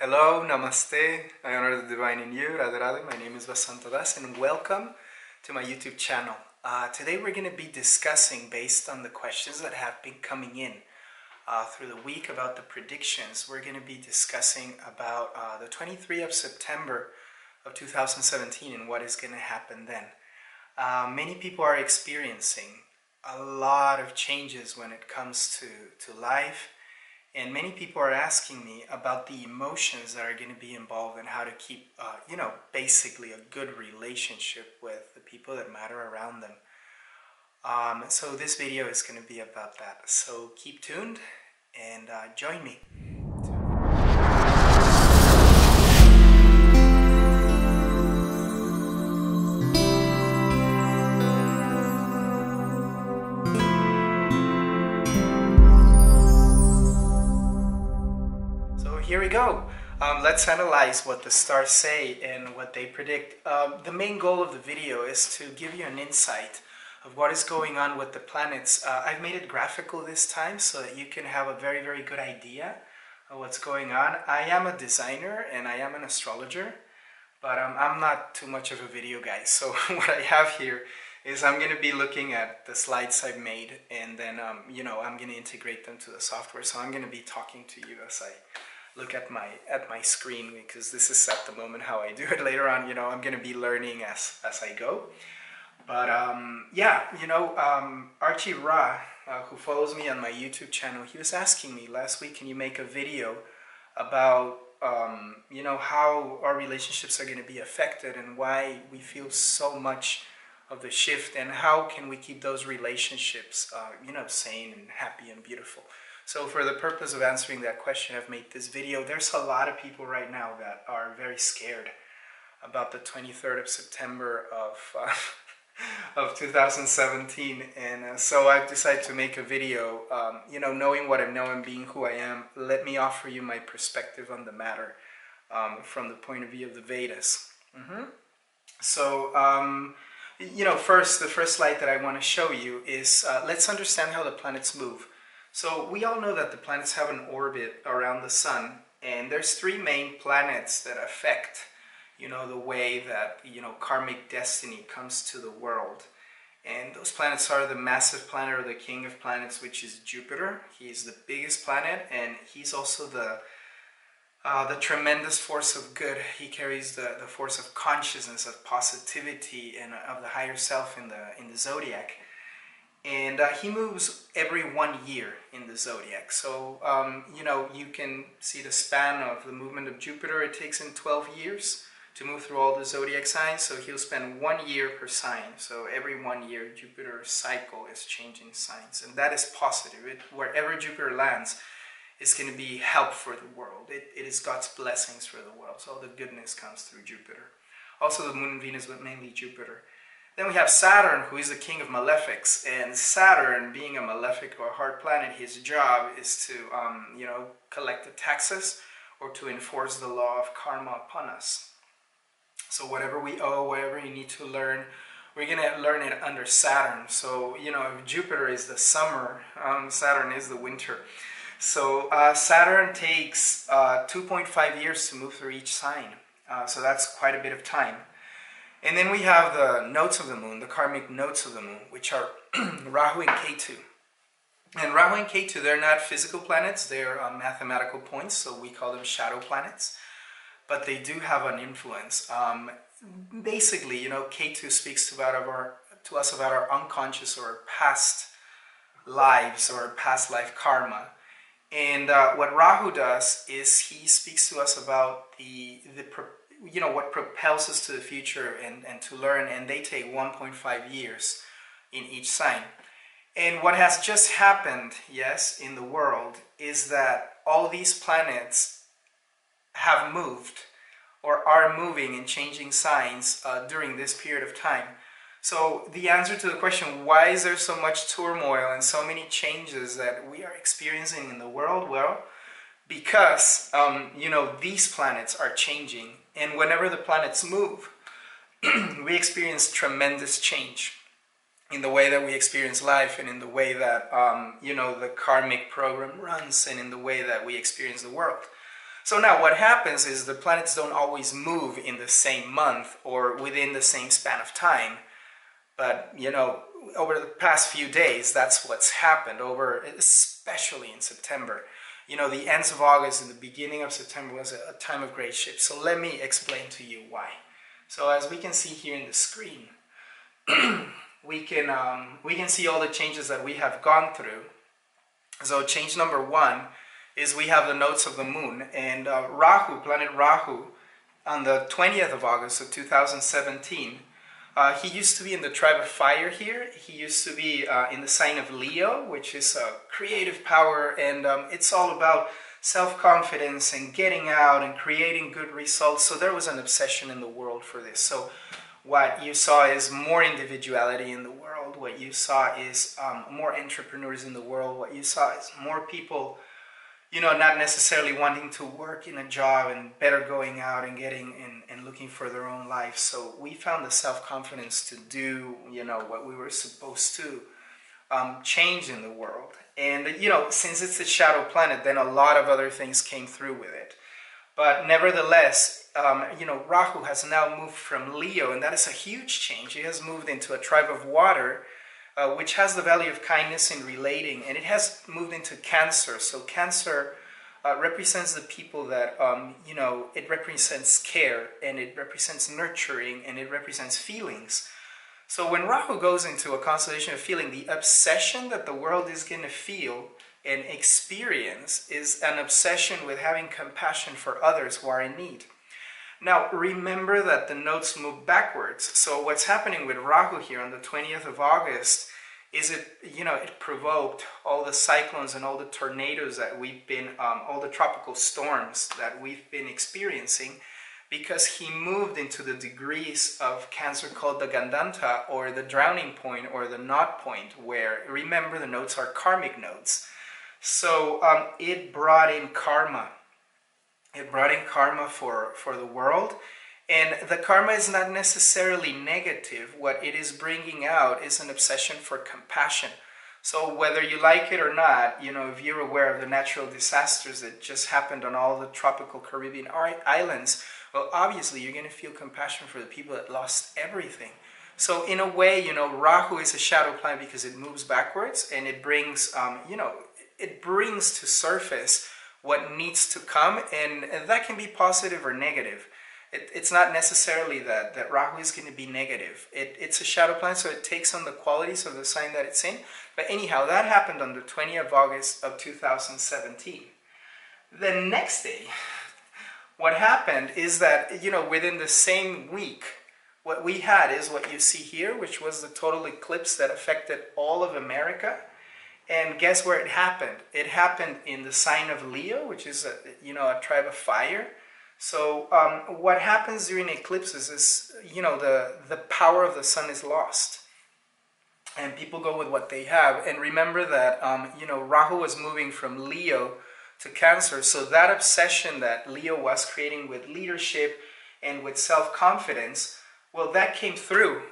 Hello, namaste. I honor the divine in you, Radhe Radhe. My name is Vasanta and welcome to my YouTube channel. Today we're going to be discussing, based on the questions that have been coming in through the week about the predictions, we're going to be discussing about the 23rd of September of 2017 and what is going to happen then. Many people are experiencing a lot of changes when it comes to life. And many people are asking me about the emotions that are going to be involved and how to keep, basically a good relationship with the people that matter around them. So this video is going to be about that. So keep tuned and join me. Here we go. Let's analyze what the stars say and what they predict. The main goal of the video is to give you an insight of what is going on with the planets. I've made it graphical this time so that you can have a very, very good idea of what's going on. I am a designer and I am an astrologer, but I'm not too much of a video guy. So what I have here is I'm going to be looking at the slides I've made, and then I'm going to integrate them to the software. So I'm going to be talking to you as I look at my screen, because this is at the moment how I do it. Later on, I'm going to be learning as I go. But Archie Ra, who follows me on my YouTube channel, he was asking me last week, can you make a video about how our relationships are going to be affected and why we feel so much of the shift, and how can we keep those relationships sane and happy and beautiful. So for the purpose of answering that question, I've made this video. There's a lot of people right now that are very scared about the 23rd of September of 2017. And so I've decided to make a video, knowing what I know and being who I am. Let me offer you my perspective on the matter from the point of view of the Vedas. So, first, the first slide that I want to show you is, let's understand how the planets move. So we all know that the planets have an orbit around the sun, and there's three main planets that affect, the way that, karmic destiny comes to the world. And those planets are the massive planet, or the king of planets, which is Jupiter. He's the biggest planet, and he's also the tremendous force of good. He carries the force of consciousness, of positivity, and of the higher self in the zodiac. And he moves every 1 year in the zodiac. So, you can see the span of the movement of Jupiter. It takes him 12 years to move through all the zodiac signs. So he'll spend 1 year per sign. So every 1 year, Jupiter's cycle is changing signs. And that is positive. Wherever Jupiter lands, it's going to be help for the world. It is God's blessings for the world. So all the goodness comes through Jupiter. Also the Moon and Venus, but mainly Jupiter. Then we have Saturn, who is the king of malefics. And Saturn, being a malefic or a hard planet, his job is to, collect the taxes or to enforce the law of karma upon us. So whatever we owe, whatever you need to learn, we're going to learn it under Saturn. So, if Jupiter is the summer, Saturn is the winter. So Saturn takes 2.5 years to move through each sign. So that's quite a bit of time. And then we have the nodes of the moon, the karmic nodes of the moon, which are Rahu and Ketu. And Rahu and Ketu, they're not physical planets, they're mathematical points, so we call them shadow planets. But they do have an influence. Basically, Ketu speaks to us about our unconscious or past lives or past life karma. And what Rahu does is he speaks to us about what propels us to the future and to learn, and they take 1.5 years in each sign. And what has just happened, in the world, is that all these planets have moved or are moving and changing signs during this period of time. So the answer to the question, why is there so much turmoil and so many changes that we are experiencing in the world? Well, because, these planets are changing. And whenever the planets move, we experience tremendous change in the way that we experience life, and in the way that, the karmic program runs, and in the way that we experience the world. So now what happens is the planets don't always move in the same month or within the same span of time. But, you know, over the past few days, that's what's happened, especially in September. You know, the ends of August and the beginning of September was a time of great shift. So let me explain to you why. So as we can see here in the screen, we can see all the changes that we have gone through. So change number one is we have the nodes of the moon, and Rahu, planet Rahu, on the 20th of August of 2017, he used to be in the tribe of fire here. He used to be in the sign of Leo, which is creative power, and it's all about self-confidence and getting out and creating good results. So there was an obsession in the world for this. So what you saw is more individuality in the world. What you saw is more entrepreneurs in the world. What you saw is more people, you know, not necessarily wanting to work in a job and better going out and getting and looking for their own life. So we found the self-confidence to do, you know, what we were supposed to change in the world. And, you know, since it's a shadow planet, then a lot of other things came through with it. But nevertheless, you know, Rahu has now moved from Leo, and that is a huge change. He has moved into a tribe of water, which has the value of kindness in relating, and it has moved into Cancer. So Cancer represents the people that, you know, it represents care, and it represents nurturing, and it represents feelings. So when Rahu goes into a constellation of feeling, the obsession that the world is going to feel and experience is an obsession with having compassion for others who are in need. Now, remember that the nodes move backwards. So what's happening with Rahu here on the 20th of August is it provoked all the cyclones and all the tornadoes that we've been, all the tropical storms that we've been experiencing, because he moved into the degrees of Cancer called the Gandanta, or the drowning point, or the knot point, where, remember, the nodes are karmic nodes. So it brought in karma. It brought in karma for the world. And the karma is not necessarily negative. What it is bringing out is an obsession for compassion. So whether you like it or not, you know, if you're aware of the natural disasters that just happened on all the tropical Caribbean islands, well, obviously you're going to feel compassion for the people that lost everything. So in a way, you know, Rahu is a shadow planet because it moves backwards, and it brings, you know, it brings to surface what needs to come, and that can be positive or negative. It's not necessarily that Rahu is going to be negative. It's a shadow planet, so it takes on the qualities of the sign that it's in. But anyhow, that happened on the 20th of August of 2017. The next day, what happened is that, you know, within the same week, what we had is what you see here, which was the total eclipse that affected all of America. And guess where it happened? It happened in the sign of Leo, which is a tribe of fire. So what happens during eclipses is, you know, the power of the sun is lost, and people go with what they have. And remember that you know, Rahu was moving from Leo to Cancer, so that obsession that Leo was creating with leadership and with self-confidence, well, that came through.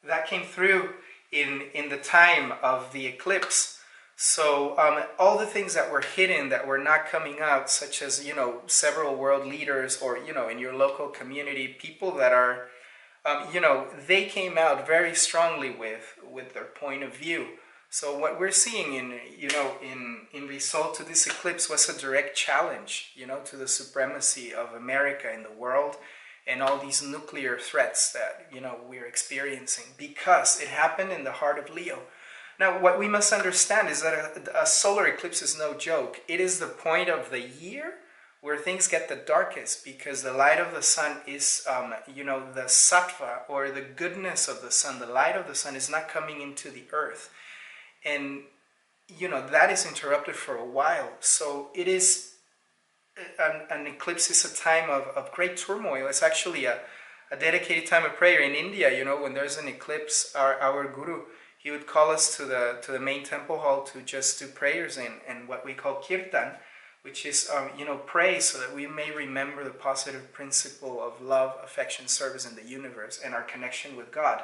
That came through in the time of the eclipse. So all the things that were hidden, that were not coming out, such as, you know, several world leaders, or, you know, in your local community, people that are, you know, they came out very strongly with their point of view. So what we're seeing in result to this eclipse was a direct challenge, you know, to the supremacy of America in the world, and all these nuclear threats that, you know, we're experiencing, because it happened in the heart of Leo. Now, what we must understand is that a solar eclipse is no joke. It is the point of the year where things get the darkest, because the light of the sun is, you know, the sattva, or the goodness of the sun. The light of the sun is not coming into the earth. And, you know, that is interrupted for a while. So it is, an eclipse is a time of great turmoil. It's actually a dedicated time of prayer. In India, you know, when there's an eclipse, our guru, he would call us to the main temple hall to just do prayers and what we call kirtan, which is, you know, pray so that we may remember the positive principle of love, affection, service in the universe, and our connection with God.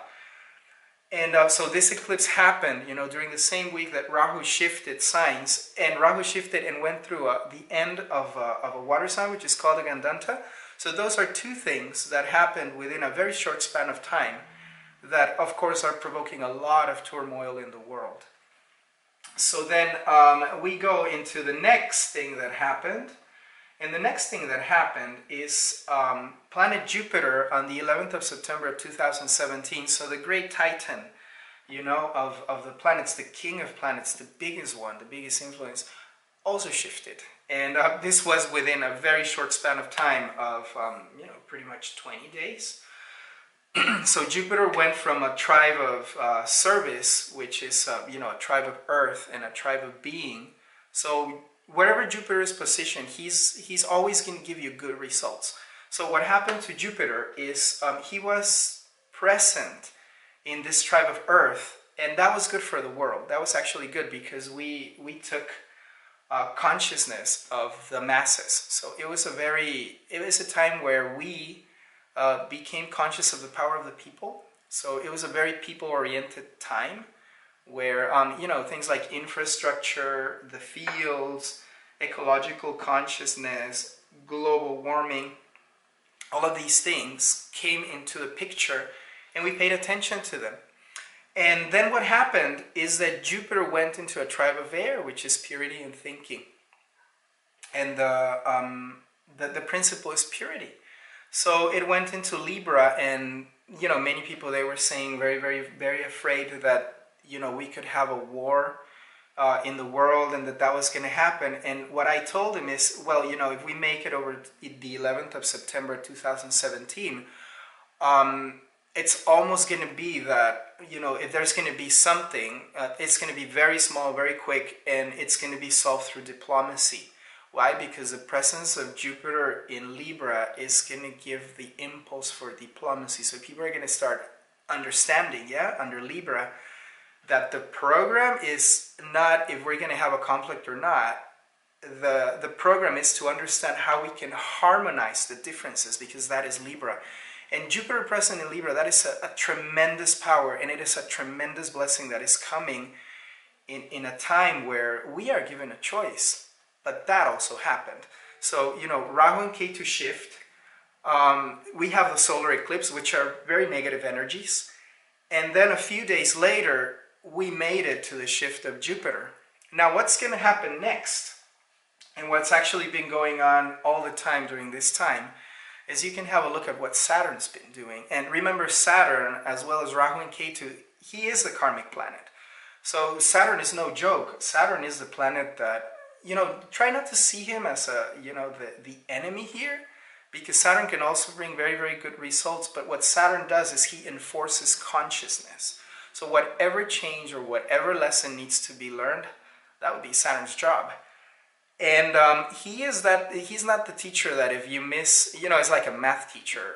And so this eclipse happened, during the same week that Rahu shifted signs, and Rahu shifted and went through the end of a water sign, which is called a Gandanta. So those are two things that happened within a very short span of time that, of course, are provoking a lot of turmoil in the world. So then we go into the next thing that happened. And the next thing that happened is planet Jupiter on the 11th of September of 2017. So the great Titan, of the planets, the king of planets, the biggest one, the biggest influence, also shifted. And this was within a very short span of time of, pretty much 20 days. So Jupiter went from a tribe of service, which is, a tribe of earth and a tribe of being. So wherever Jupiter is positioned, he's always going to give you good results. So what happened to Jupiter is he was present in this tribe of Earth, and that was good for the world. That was actually good because we took consciousness of the masses. So it was a time where we became conscious of the power of the people. So it was a very people-oriented time, where things like infrastructure, the fields, ecological consciousness, global warming, all of these things came into the picture, and we paid attention to them. And then what happened is that Jupiter went into a tribe of air, which is purity and thinking. And the principle is purity. So it went into Libra, and many people, they were saying very, very, very afraid that we could have a war in the world, and that was going to happen. And what I told him is, well, if we make it over the 11th of September 2017, it's almost going to be that, if there's going to be something, it's going to be very small, very quick, and it's going to be solved through diplomacy. Why? Because the presence of Jupiter in Libra is going to give the impulse for diplomacy. So people are going to start understanding, under Libra, that the program is not if we're going to have a conflict or not. The program is to understand how we can harmonize the differences, because that is Libra. And Jupiter present in Libra, that is a tremendous power, and it is a tremendous blessing that is coming in a time where we are given a choice. But that also happened. So, Rahu and Ketu shift. We have the solar eclipse, which are very negative energies. And then a few days later, we made it to the shift of Jupiter. Now, what's going to happen next, and what's actually been going on all the time during this time, is you can have a look at what Saturn's been doing. And remember, Saturn, as well as Rahu and Ketu, he is the karmic planet. So Saturn is no joke. Saturn is the planet that, try not to see him as the enemy here, because Saturn can also bring very, very good results. But what Saturn does is he enforces consciousness. So whatever change or whatever lesson needs to be learned, that would be Saturn's job. And he's not the teacher that if you miss, it's like a math teacher.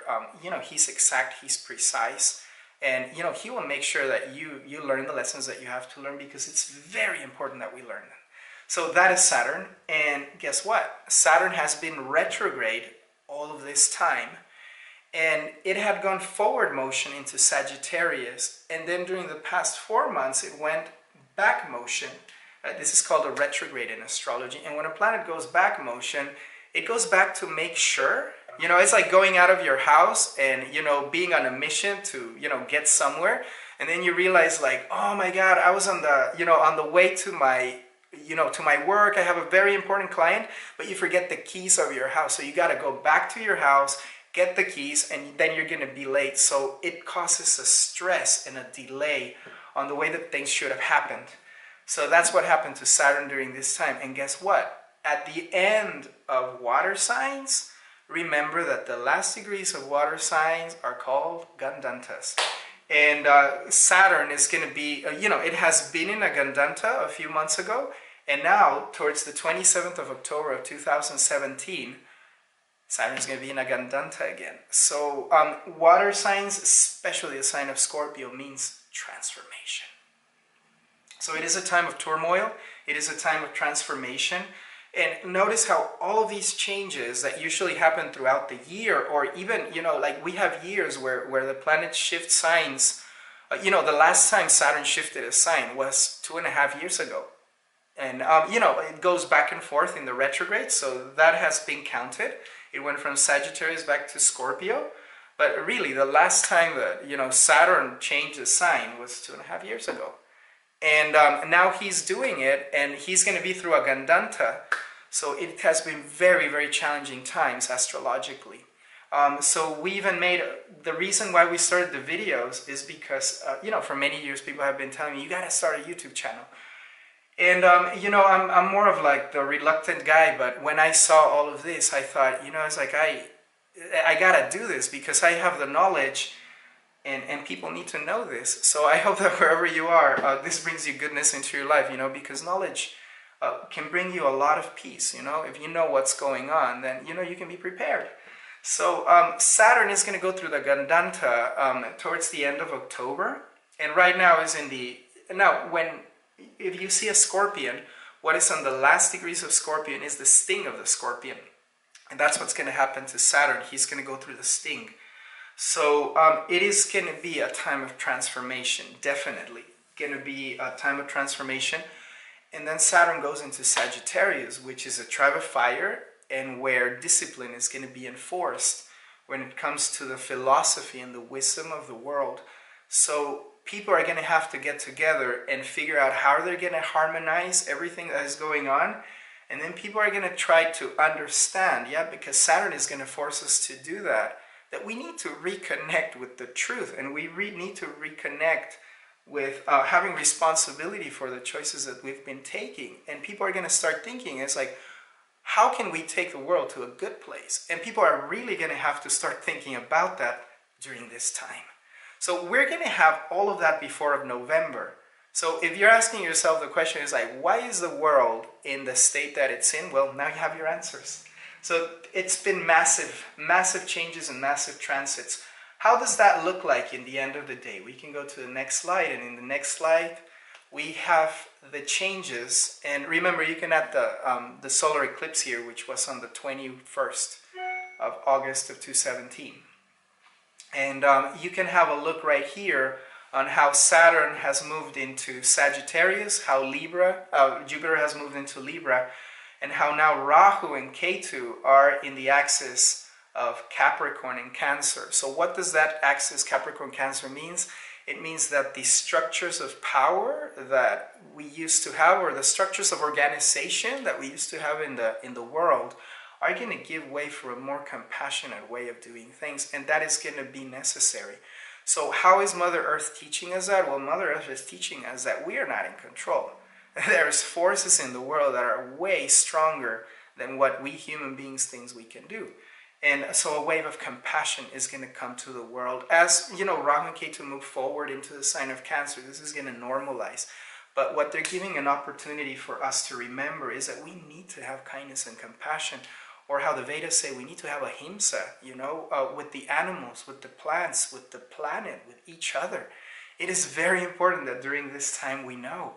He's exact, he's precise. And, he will make sure that you learn the lessons that you have to learn, because it's very important that we learn them. So that is Saturn. And guess what? Saturn has been retrograde all of this time. And it had gone forward motion into Sagittarius. And then during the past 4 months, it went back motion. This is called a retrograde in astrology. And when a planet goes back motion, it goes back to make sure. It's like going out of your house and, being on a mission to, get somewhere. And then you realize, like, oh my God, I was on the way to my, to my work. I have a very important client, but you forget the keys of your house. So you got to go back to your house, get the keys, and then you're going to be late. So it causes a stress and a delay on the way that things should have happened. So that's what happened to Saturn during this time. And guess what? At the end of water signs, remember that the last degrees of water signs are called Gandantas. And Saturn is going to be, it has been in a Gandanta a few months ago. And now, towards the 27th of October of 2017, Saturn is going to be in a Gandanta again. So water signs, especially the sign of Scorpio, means transformation. So it is a time of turmoil. It is a time of transformation. And notice how all of these changes that usually happen throughout the year, or even, like we have years where the planets shift signs You know, the last time Saturn shifted a sign was 2.5 years ago. And, you know, it goes back and forth in the retrograde, so that has been counted. It went from Sagittarius back to Scorpio. But really, the last time that, you know, Saturn changed the sign was 2.5 years ago. And now he's doing it, and he's going to be through a Gandanta. So it has been very, very challenging times astrologically. So we even made, the reason why we started the videos is because, you know, for many years people have been telling me, you got to start a YouTube channel. And, you know, I'm more of like the reluctant guy, but when I saw all of this, I thought, you know, it's like, I got to do this because I have the knowledge and people need to know this. So I hope that wherever you are, this brings you goodness into your life, you know, because knowledge can bring you a lot of peace, you know. If you know what's going on, then, you know, you can be prepared. So Saturn is going to go through the Gandanta towards the end of October. And right now is in the, if you see a scorpion, what is on the last degrees of scorpion is the sting of the scorpion. And that's what's going to happen to Saturn. He's going to go through the sting. So it is going to be a time of transformation, definitely. Going to be a time of transformation. And then Saturn goes into Sagittarius, which is a tribe of fire, and where discipline is going to be enforced when it comes to the philosophy and the wisdom of the world. So people are going to have to get together and figure out how they're going to harmonize everything that is going on. And then people are going to try to understand, yeah, because Saturn is going to force us to do that we need to reconnect with the truth. And we need to reconnect with having responsibility for the choices that we've been taking. And people are going to start thinking, it's like, how can we take the world to a good place? And people are really going to have to start thinking about that during this time. So we're going to have all of that before November. So if you're asking yourself the question is like, why is the world in the state that it's in? Well, now you have your answers. So it's been massive, massive changes and massive transits. How does that look like in the end of the day? We can go to the next slide, and in the next slide, we have the changes. And remember, you can add the solar eclipse here, which was on the 21st of August of 2017. And you can have a look right here on how Saturn has moved into Sagittarius, how Jupiter has moved into Libra, and how now Rahu and Ketu are in the axis of Capricorn and Cancer. So what does that axis Capricorn-Cancer means? It means that the structures of power that we used to have, or the structures of organization that we used to have in the world, are going to give way for a more compassionate way of doing things, and that is going to be necessary. So how is Mother Earth teaching us that? Well, Mother Earth is teaching us that we are not in control. There's forces in the world that are way stronger than what we human beings think we can do. And so a wave of compassion is going to come to the world. As, you know, Rahu and Ketu move forward into the sign of Cancer, this is going to normalize. But what they're giving an opportunity for us to remember is that we need to have kindness and compassion. Or how the Vedas say, we need to have ahimsa, you know, with the animals, with the plants, with the planet, with each other. It is very important that during this time we know.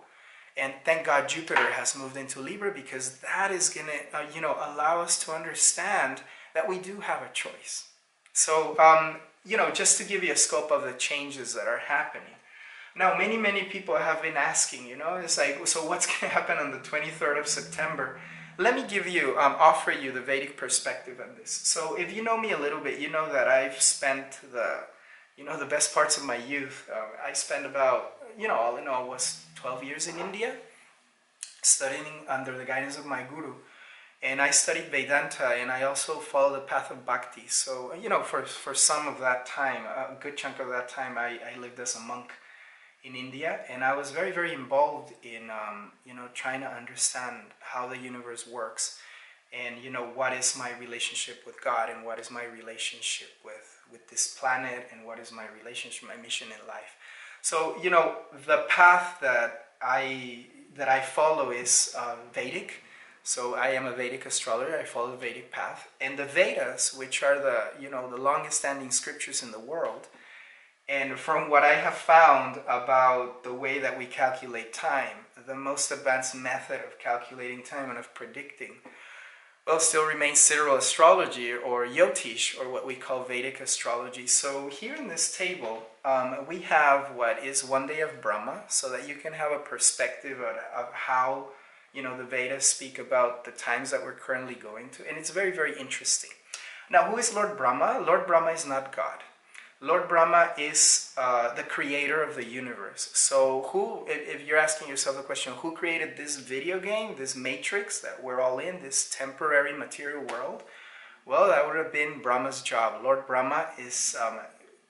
And thank God Jupiter has moved into Libra, because that is going to, you know, allow us to understand that we do have a choice. So, you know, just to give you a scope of the changes that are happening. Now, many people have been asking, you know, it's like, so what's going to happen on the 23rd of September? Let me give you, offer you the Vedic perspective on this. So if you know me a little bit, you know that I've spent the best parts of my youth. I spent about, you know, all in all was 12 years in India, studying under the guidance of my guru. And I studied Vedanta, and I also followed the path of Bhakti. So, you know, for some of that time, a good chunk of that time, I lived as a monk in India, and I was very, very involved in, you know, trying to understand how the universe works, and, you know, what is my relationship with God, and what is my relationship with this planet, and what is my relationship, my mission in life. So, you know, the path that I follow is Vedic. So I am a Vedic astrologer. I follow the Vedic path, and the Vedas, which are the, you know, the longest standing scriptures in the world. And from what I have found about the way that we calculate time, the most advanced method of calculating time and of predicting, well, still remains sidereal astrology or Jyotish, or what we call Vedic astrology. So here in this table, we have what is one day of Brahma, so that you can have a perspective of how, you know, the Vedas speak about the times that we're currently going to. And it's very, very interesting. Now, who is Lord Brahma? Lord Brahma is not God. Lord Brahma is the creator of the universe. So who, if you're asking yourself the question, who created this video game, this matrix that we're all in, this temporary material world? Well, that would have been Brahma's job. Lord Brahma is,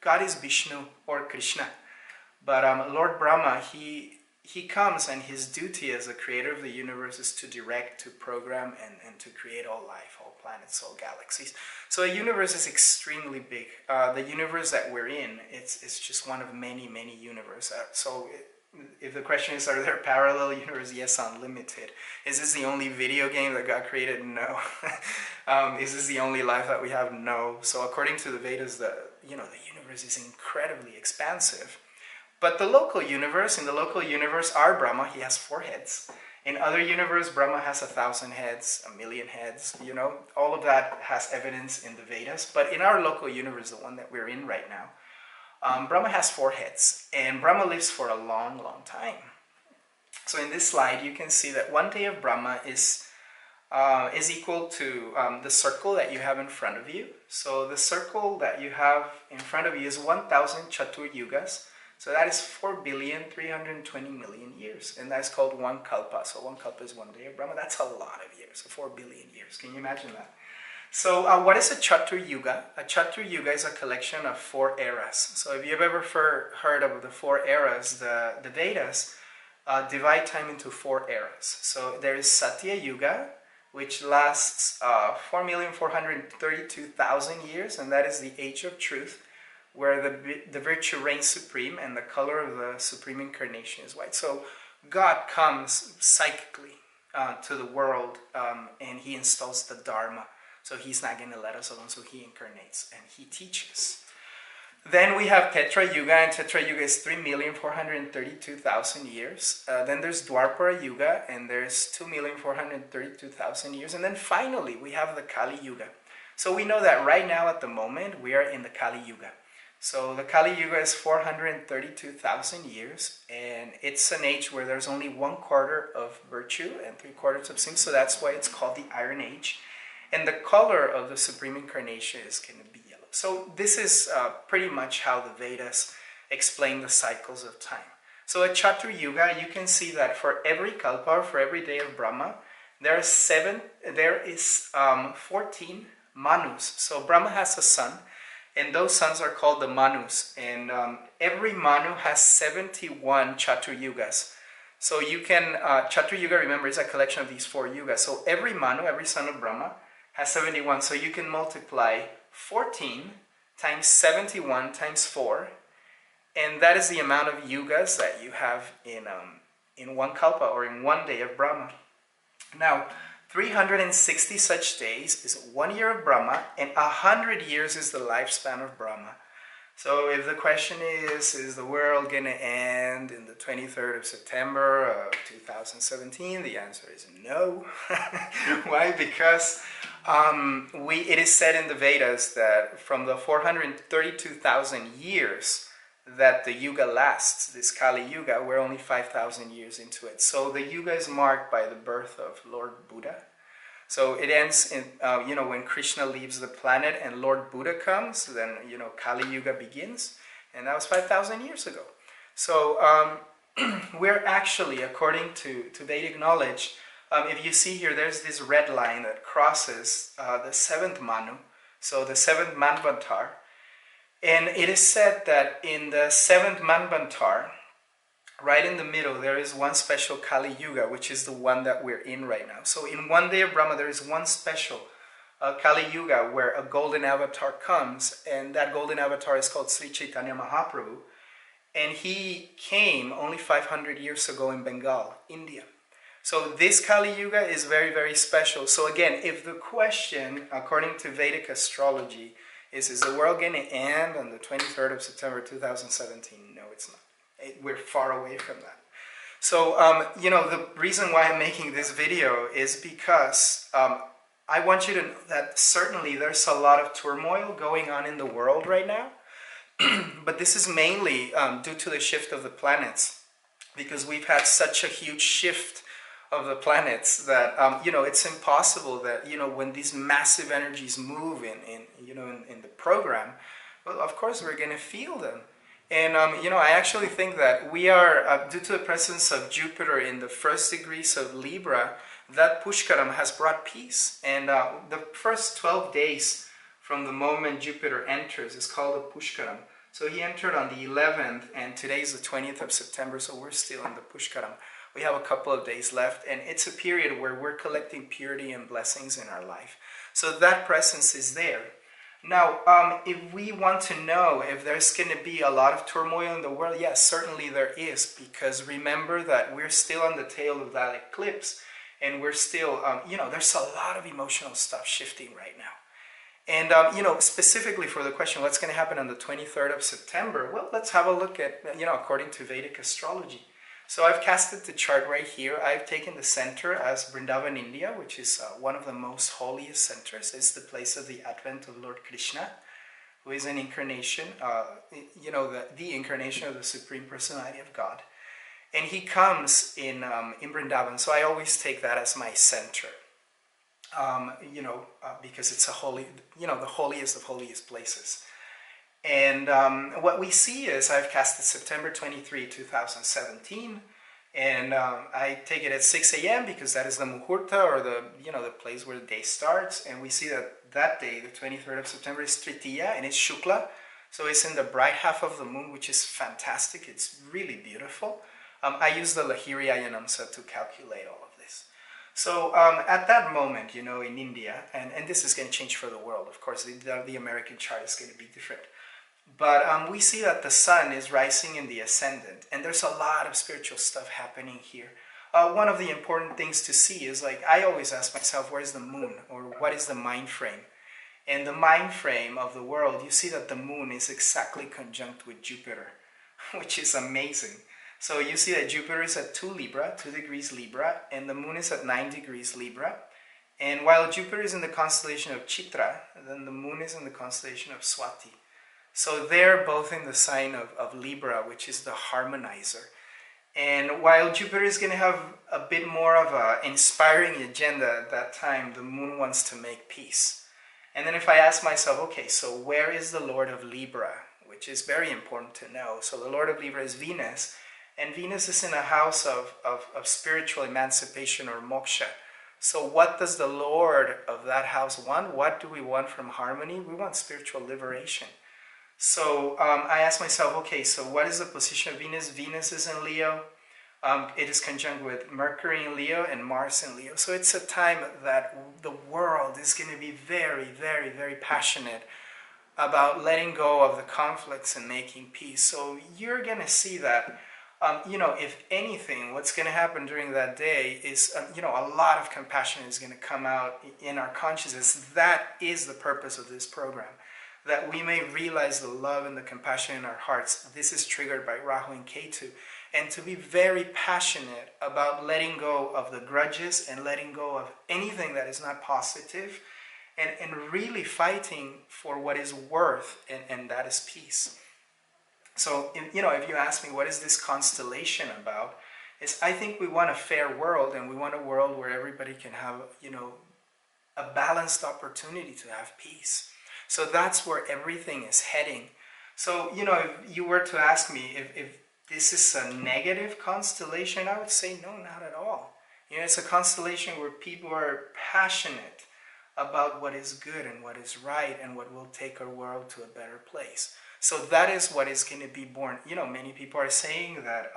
God is Vishnu or Krishna. But Lord Brahma, he comes, and his duty as the creator of the universe is to direct, to program, and to create all life, all planets, all galaxies. So a universe is extremely big. The universe that we're in, it's just one of many, many universes. If the question is, are there parallel universes? Yes, unlimited. Is this the only video game that got created? No. Is this the only life that we have? No. So according to the Vedas, the universe is incredibly expansive. But the local universe, in the local universe, our Brahma, he has 4 heads. In other universe, Brahma has 1,000 heads, 1,000,000 heads, you know, all of that has evidence in the Vedas. But in our local universe, the one that we're in right now, Brahma has 4 heads, and Brahma lives for a long, long time. So in this slide, you can see that one day of Brahma is equal to the circle that you have in front of you. So the circle that you have in front of you is 1,000 Chatur Yugas. So that is 4,320,000,000 years, and that's called one kalpa. So one kalpa is one day of Brahma. That's a lot of years, so 4 billion years. Can you imagine that? So what is a Chatur Yuga? A Chatur Yuga is a collection of 4 eras. So if you've ever heard of the 4 eras, the Vedas divide time into 4 eras. So there is Satya Yuga, which lasts 4,432,000 years, and that is the age of truth, where the virtue reigns supreme and the color of the supreme incarnation is white. So God comes psychically to the world, and he installs the Dharma. So he's not going to let us alone, so he incarnates and he teaches. Then we have Tetra Yuga, and Tetra Yuga is 3,432,000 years. Then there's Dwapara Yuga, and there's 2,432,000 years. And then finally, we have the Kali Yuga. So we know that right now at the moment, we are in the Kali Yuga. So the Kali Yuga is 432,000 years, and it's an age where there's only 1/4 of virtue and 3/4 of sin, so that's why it's called the Iron Age. And the color of the Supreme Incarnation is going to be yellow. So this is pretty much how the Vedas explain the cycles of time. So at Chatur Yuga, you can see that for every kalpa, or for every day of Brahma, there is 14 manus. So Brahma has a son, and those sons are called the manus. And every manu has 71 Chatur Yugas. So you can, Chatur Yuga, remember, is a collection of these 4 yugas. So every manu, every son of Brahma, has 71. So you can multiply 14 times 71 times 4. And that is the amount of yugas that you have in one kalpa, or in one day of Brahma. Now, 360 such days is 1 year of Brahma, and 100 years is the lifespan of Brahma. So if the question is the world going to end in the 23rd of September of 2017? The answer is no. Why? Because it is said in the Vedas that from the 432,000 years that the Yuga lasts, this Kali Yuga, we're only 5,000 years into it. So the Yuga is marked by the birth of Lord Buddha. So it ends in, when Krishna leaves the planet and Lord Buddha comes, then, Kali Yuga begins. And that was 5,000 years ago. So we're actually, according to Vedic knowledge, if you see here, there's this red line that crosses the 7th Manu, so the 7th Manvantar. And it is said that in the 7th Manvantar, right in the middle, there is one special Kali Yuga, which is the one that we're in right now. So in one day of Brahma, there is one special Kali Yuga where a golden avatar comes, and that golden avatar is called Sri Chaitanya Mahaprabhu. And he came only 500 years ago in Bengal, India. So this Kali Yuga is very, very special. So again, if the question, according to Vedic astrology, is the world going to end on the 23rd of September 2017? No, it's not. We're far away from that. So, the reason why I'm making this video is because I want you to know that certainly there's a lot of turmoil going on in the world right now, but this is mainly due to the shift of the planets, because we've had such a huge shift of the planets that it's impossible that when these massive energies move in the program, well, of course we're going to feel them. And I actually think that we are, due to the presence of Jupiter in the first degrees of Libra, that Pushkaram has brought peace. And the first 12 days from the moment Jupiter enters is called a Pushkaram. So he entered on the 11th, and today is the 20th of September, so we're still in the Pushkaram. We have a couple of days left, and it's a period where we're collecting purity and blessings in our life. So that presence is there. Now, if we want to know if there's going to be a lot of turmoil in the world, yes, certainly there is, because remember that we're still on the tail of that eclipse, and we're still, there's a lot of emotional stuff shifting right now. And, specifically for the question, what's going to happen on the 23rd of September? Well, let's have a look at, according to Vedic Astrology. So I've casted the chart right here. I've taken the center as Vrindavan, India, which is one of the most holiest centers. It's the place of the advent of Lord Krishna, who is an incarnation, the incarnation of the Supreme Personality of God. And he comes in Vrindavan, so I always take that as my center, because it's a holy, the holiest of holiest places. And what we see is I've casted September 23, 2017, and I take it at 6 a.m. because that is the muhurta, or the place where the day starts. And we see that day, the 23rd of September, is Tritiya, and it's Shukla. So it's in the bright half of the moon, which is fantastic. It's really beautiful. I use the Lahiri Ayanamsa to calculate all of this. So at that moment, in India, and this is going to change for the world, of course, the American chart is going to be different. But we see that the sun is rising in the ascendant, and there's a lot of spiritual stuff happening here. One of the important things to see is, I always ask myself, where's the moon, or what is the mind frame? And the mind frame of the world, you see that the moon is exactly conjunct with Jupiter, which is amazing. So you see that Jupiter is at 2 degrees Libra, and the moon is at 9 degrees Libra. And while Jupiter is in the constellation of Chitra, then the moon is in the constellation of Swati. So they're both in the sign of Libra, which is the harmonizer. And while Jupiter is going to have a bit more of an inspiring agenda at that time, the moon wants to make peace. And then if I ask myself, okay, so where is the Lord of Libra? Which is very important to know. So the Lord of Libra is Venus, and Venus is in a house of spiritual emancipation, or moksha. So what does the Lord of that house want? What do we want from harmony? We want spiritual liberation. So I asked myself, okay, so what is the position of Venus? Venus is in Leo. It is conjunct with Mercury in Leo and Mars in Leo. So it's a time that the world is going to be very, very, very passionate about letting go of the conflicts and making peace. So you're going to see that, if anything, what's going to happen during that day is, a lot of compassion is going to come out in our consciousness. That is the purpose of this program, that we may realize the love and the compassion in our hearts. This is triggered by Rahu and Ketu. And to be very passionate about letting go of the grudges and letting go of anything that is not positive, and really fighting for what is worth, and that is peace. So, if you ask me, what is this constellation about? I think we want a fair world, and we want a world where everybody can have, a balanced opportunity to have peace. So that's where everything is heading. So, if you were to ask me if this is a negative constellation, I would say no, not at all. It's a constellation where people are passionate about what is good and what is right and what will take our world to a better place. So that is what is going to be born. Many people are saying that,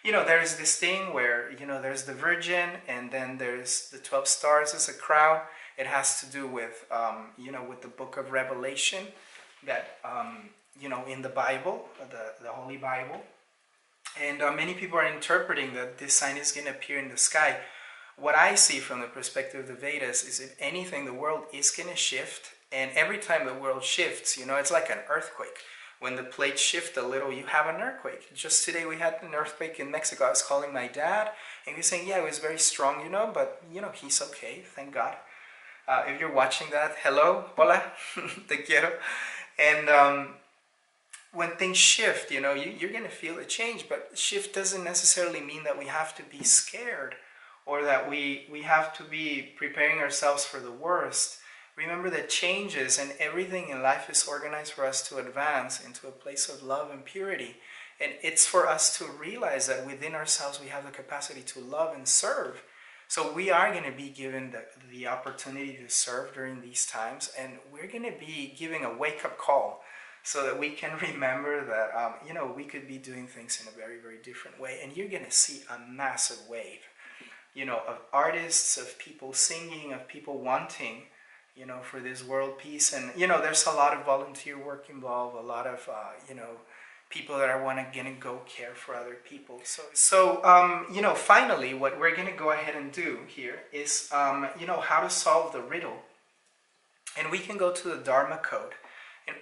there's this thing where, there's the Virgin, and then there's the 12 stars as a crown. It has to do with, with the book of Revelation that, in the Bible, the Holy Bible. And many people are interpreting that this sign is going to appear in the sky. What I see from the perspective of the Vedas is, if anything, the world is going to shift. And every time the world shifts, it's like an earthquake. When the plates shift a little, you have an earthquake. Just today we had an earthquake in Mexico. I was calling my dad, and he was saying, yeah, it was very strong, but, he's okay, thank God. If you're watching that, hello, hola, te quiero. And when things shift, you know, you're going to feel a change, but shift doesn't necessarily mean that we have to be scared or that we have to be preparing ourselves for the worst. Remember that changes and everything in life is organized for us to advance into a place of love and purity. And it's for us to realize that within ourselves we have the capacity to love and serve. So we are going to be given the opportunity to serve during these times, and we're going to be giving a wake-up call so that we can remember that, you know, we could be doing things in a very, very different way. And you're going to see a massive wave, you know, of artists, of people singing, of people wanting, you know, for this world peace. And, you know, there's a lot of volunteer work involved, a lot of, you know, people that are gonna go care for other people. So you know, finally, what we're gonna go ahead and do here is, you know, how to solve the riddle. And we can go to the Dharma Code. And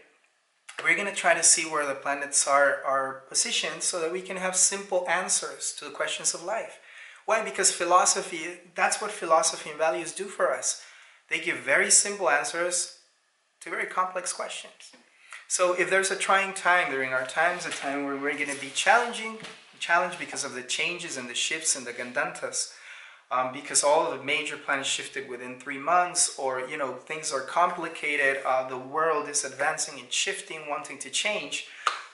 we're gonna try to see where the planets are positioned so that we can have simple answers to the questions of life. Why? Because philosophy, that's what philosophy and values do for us. They give very simple answers to very complex questions. So if there's a trying time during our times, a time where we're going to be challenged because of the changes and the shifts and the Gandantas, because all of the major planets shifted within 3 months, or, you know, things are complicated, the world is advancing and shifting, wanting to change.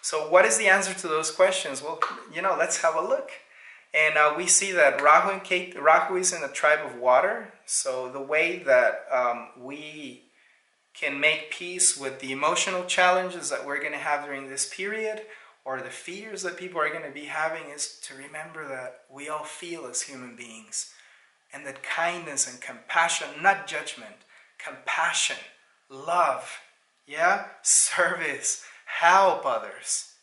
So what is the answer to those questions? Well, you know, let's have a look. And we see that Rahu is in the tribe of water. So the way that we can make peace with the emotional challenges that we're going to have during this period, or the fears that people are going to be having, is to remember that we all feel as human beings. And that kindness and compassion, not judgment, compassion, love, yeah, service, help others,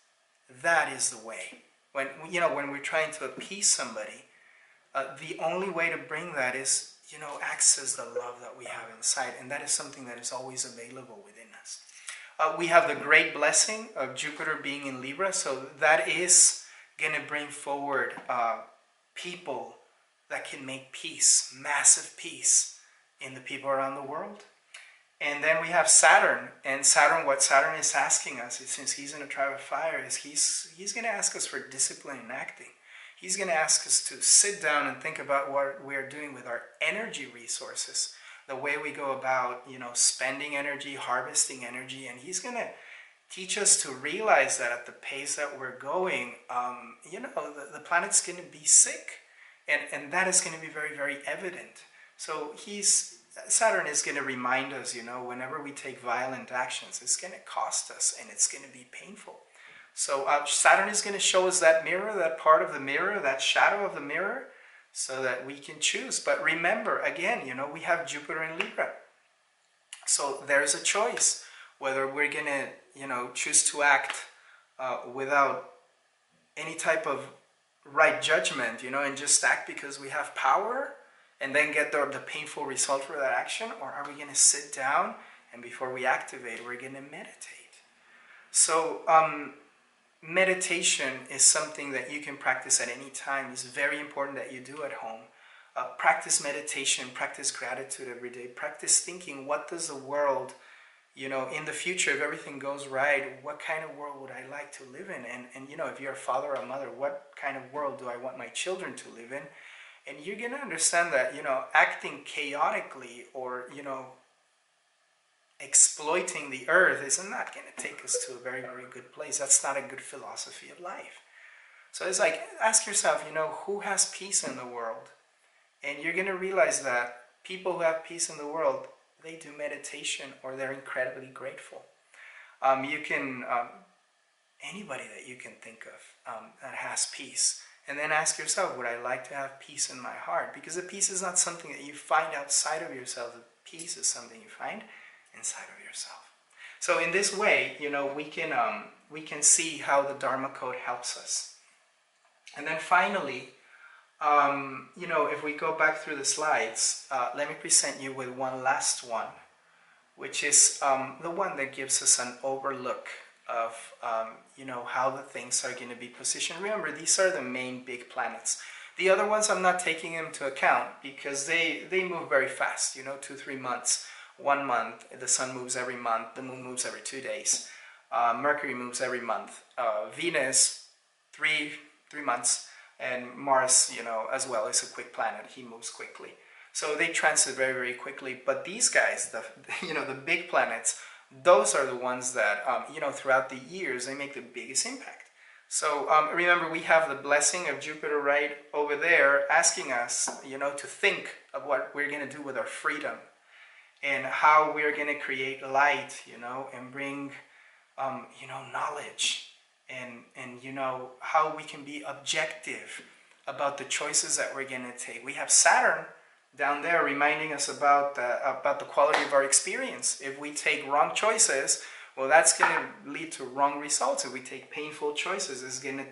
that is the way. When, you know, when we're trying to appease somebody, the only way to bring that is, you know, access the love that we have inside. And that is something that is always available within us. We have the great blessing of Jupiter being in Libra. So that is going to bring forward people that can make peace, massive peace in the people around the world. And then we have Saturn. And Saturn, what Saturn is asking us, since he's in a tribe of fire, is he's going to ask us for discipline in acting. He's going to ask us to sit down and think about what we're doing with our energy resources, the way we go about, you know, spending energy, harvesting energy. And he's going to teach us to realize that at the pace that we're going, you know, the planet's going to be sick. And that is going to be very, very evident. So Saturn is going to remind us, you know, whenever we take violent actions, it's going to cost us and it's going to be painful. So Saturn is going to show us that mirror, that part of the mirror, that shadow of the mirror, so that we can choose. But remember, again, you know, we have Jupiter in Libra. So there's a choice whether we're going to, you know, choose to act without any type of right judgment, you know, and just act because we have power and then get the painful result for that action, or are we going to sit down and before we activate, we're going to meditate? So meditation is something that you can practice at any time. It's very important that you do at home. Practice meditation, practice gratitude every day, practice thinking, what does the world, you know, in the future, if everything goes right, what kind of world would I like to live in? And you know, if you're a father or a mother, what kind of world do I want my children to live in? And you're going to understand that, you know, acting chaotically or, you know, exploiting the earth is not going to take us to a very, very good place. That's not a good philosophy of life. So it's like, ask yourself, you know, who has peace in the world? And you're going to realize that people who have peace in the world, they do meditation or they're incredibly grateful. You can, anybody that you can think of that has peace. And then ask yourself, would I like to have peace in my heart? Because the peace is not something that you find outside of yourself. The peace is something you find inside of yourself. So in this way, you know, we can see how the Dharma Code helps us. And then finally, you know, if we go back through the slides, let me present you with one last one, which is the one that gives us an overlook of, you know, how the things are going to be positioned. Remember, these are the main big planets. The other ones I'm not taking into account because they move very fast, 2-3 months. 1 month, the sun moves every month, the moon moves every 2 days, Mercury moves every month, Venus 3 months, and Mars, as well, is a quick planet. He moves quickly. So they transit very, very quickly. But these guys, the big planets, those are the ones that, throughout the years, they make the biggest impact. So remember, we have the blessing of Jupiter right over there asking us, to think of what we're going to do with our freedom and how we're going to create light, and bring, knowledge and how we can be objective about the choices that we're going to take. We have Saturn down there reminding us about the quality of our experience. If we take wrong choices, well, that's going to lead to wrong results. If we take painful choices, it's going to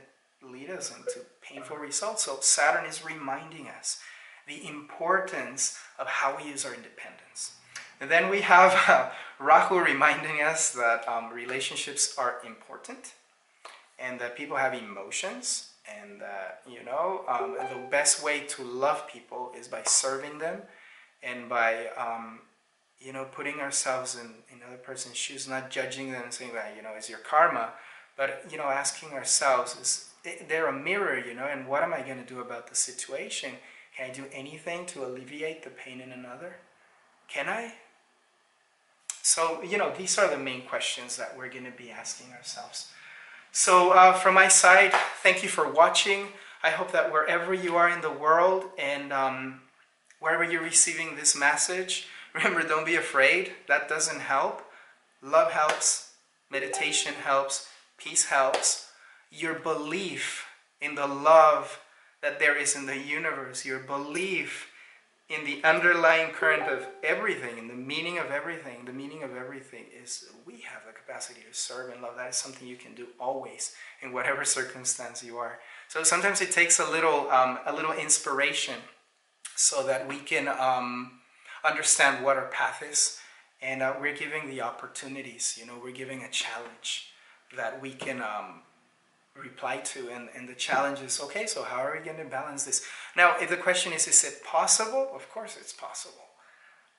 lead us into painful results. So Saturn is reminding us the importance of how we use our independence. And then we have Rahu reminding us that relationships are important and that people have emotions, and that, the best way to love people is by serving them and by, putting ourselves in other person's shoes, not judging them and saying that, it's your karma, but, asking ourselves, is they're a mirror, and what am I going to do about the situation? Can I do anything to alleviate the pain in another? Can I? So, these are the main questions that we're going to be asking ourselves. So, from my side, thank you for watching. I hope that wherever you are in the world and wherever you're receiving this message, remember, don't be afraid. That doesn't help. Love helps. Meditation helps. Peace helps. Your belief in the love that there is in the universe, your belief in the underlying current of everything, in the meaning of everything. The meaning of everything is we have the capacity to serve and love. That is something you can do always, in whatever circumstance you are. So sometimes it takes a little inspiration so that we can understand what our path is. And we're giving the opportunities, we're giving a challenge that we can reply to, and the challenge is, okay, so how are we going to balance this? Now, if the question is it possible? Of course it's possible.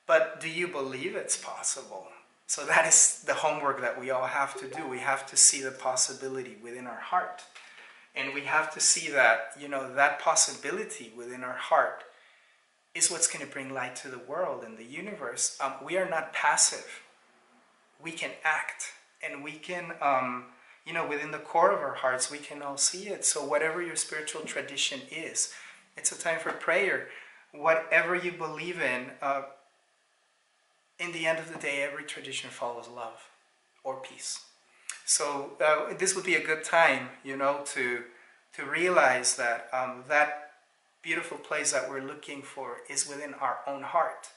But do you believe it's possible? So that is the homework that we all have to do. We have to see the possibility within our heart. And we have to see that, that possibility within our heart is what's going to bring light to the world and the universe. We are not passive. We can act, and we can... within the core of our hearts, we can all see it. So whatever your spiritual tradition is, it's a time for prayer. Whatever you believe in the end of the day, every tradition follows love or peace. So this would be a good time, to realize that that beautiful place that we're looking for is within our own heart,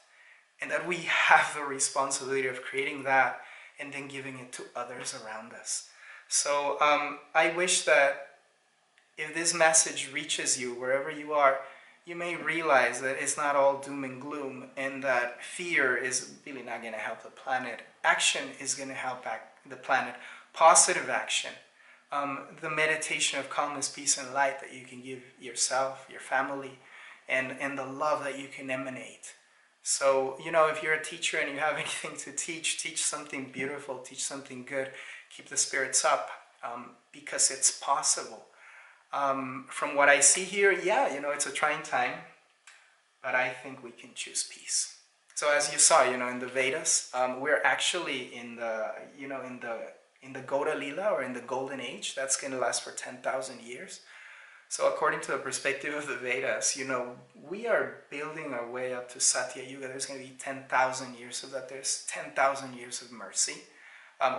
and that we have the responsibility of creating that and then giving it to others around us. So I wish that if this message reaches you, wherever you are, you may realize that it's not all doom and gloom, and that fear is really not going to help the planet. Action is going to help the planet. Positive action. The meditation of calmness, peace, and light that you can give yourself, your family, and the love that you can emanate. So, if you're a teacher and you have anything to teach something beautiful, teach something good. Keep the spirits up, because it's possible. From what I see here, it's a trying time, but I think we can choose peace. So as you saw, in the Vedas, we're actually in the Goda Lila, or in the Golden Age. That's going to last for 10,000 years. So according to the perspective of the Vedas, we are building our way up to Satya Yuga. There's going to be 10,000 years of that. There's 10,000 years of mercy.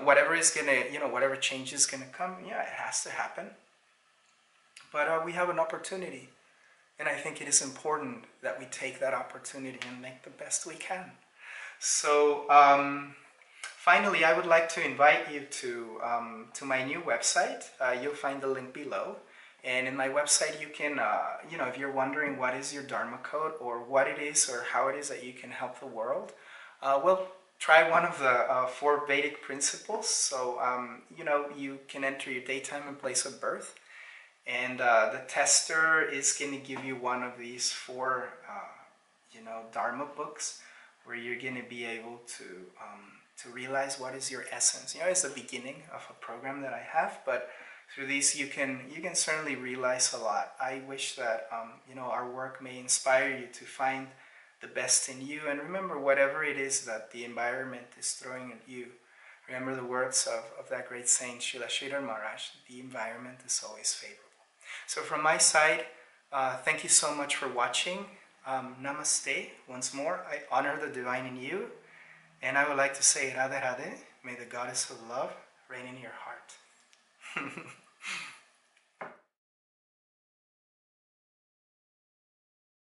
Whatever is going to, whatever change is going to come, it has to happen. But we have an opportunity. And I think it is important that we take that opportunity and make the best we can. So finally, I would like to invite you to my new website. You'll find the link below. And in my website, you can, if you're wondering what is your Dharma Code, or what it is, or how it is that you can help the world, try one of the 4 Vedic principles. So, you can enter your daytime and place of birth. And the tester is going to give you one of these four, Dharma books, where you're going to be able to realize what is your essence. It's the beginning of a program that I have, but through these you can certainly realize a lot. I wish that our work may inspire you to find the best in you, and remember, whatever it is that the environment is throwing at you, remember the words of that great saint Srila Sridhar Maharaj: the environment is always favorable. So from my side, thank you so much for watching. Namaste once more. I honor the divine in you, and I would like to say Radhe Radhe. May the goddess of love reign in your heart.